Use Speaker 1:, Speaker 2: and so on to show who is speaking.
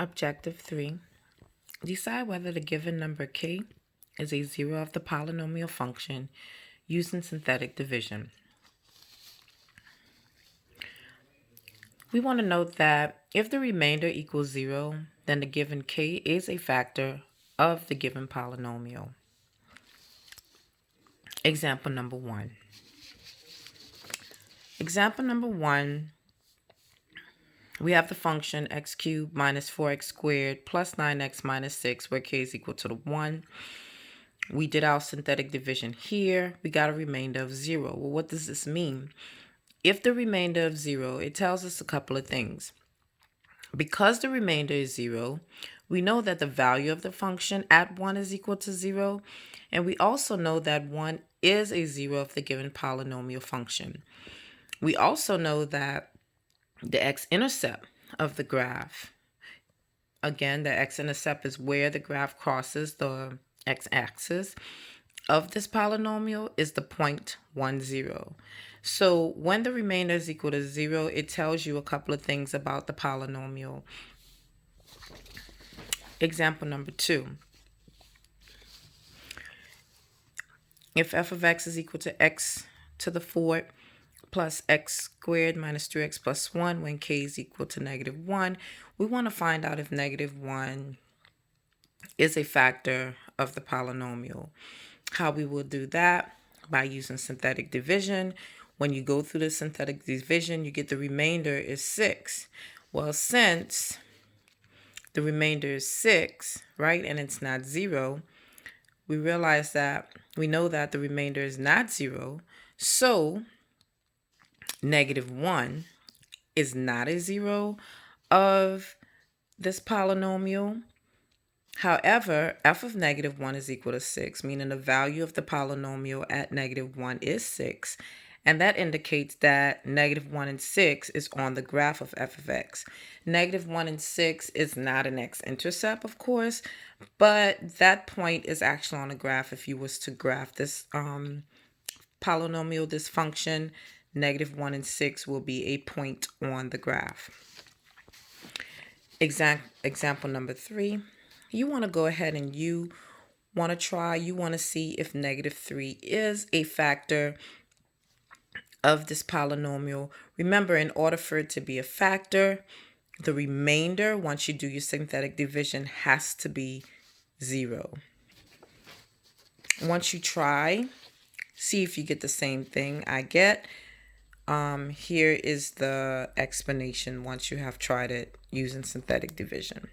Speaker 1: Objective 3. Decide whether the given number k is a zero of the polynomial function using synthetic division. We want to note that if the remainder equals 0, then the given k is a factor of the given polynomial. Example number 1. Example number 1, we have the function x cubed minus 4x squared plus 9x minus 6, where k is equal to 1. We did our synthetic division here. We got a remainder of 0. Well, what does this mean? If the remainder of 0, it tells us a couple of things. Because the remainder is 0, we know that the value of the function at 1 is equal to 0. And we also know that 1 is a 0 of the given polynomial function. We also know that the x-intercept of the graph, again, the x-intercept is where the graph crosses the x-axis of this polynomial, is the point 1, 0. So when the remainder is equal to 0, it tells you a couple of things about the polynomial. Example number 2. If f of x is equal to x to the 4th plus x squared minus 3x plus 1 when k is equal to -1, we want to find out if -1 is a factor of the polynomial. How we will do that? By using synthetic division. When you go through the synthetic division, you get the remainder is 6. Well, since the remainder is 6, right, and it's not 0, we realize that we know that the remainder is not 0, so -1 is not a 0 of this polynomial. However, f of -1 is equal to 6, meaning the value of the polynomial at -1 is 6. And that indicates that -1 and 6 is on the graph of f of x. -1 and 6 is not an x-intercept, of course, but that point is actually on the graph. If you was to graph this polynomial, this function, -1 and 6 will be a point on the graph. Example number 3. You want to go ahead and you want to see if -3 is a factor of this polynomial. Remember, in order for it to be a factor, the remainder, once you do your synthetic division, has to be 0. Once you try, see if you get the same thing I get. Here is the explanation once you have tried it using synthetic division.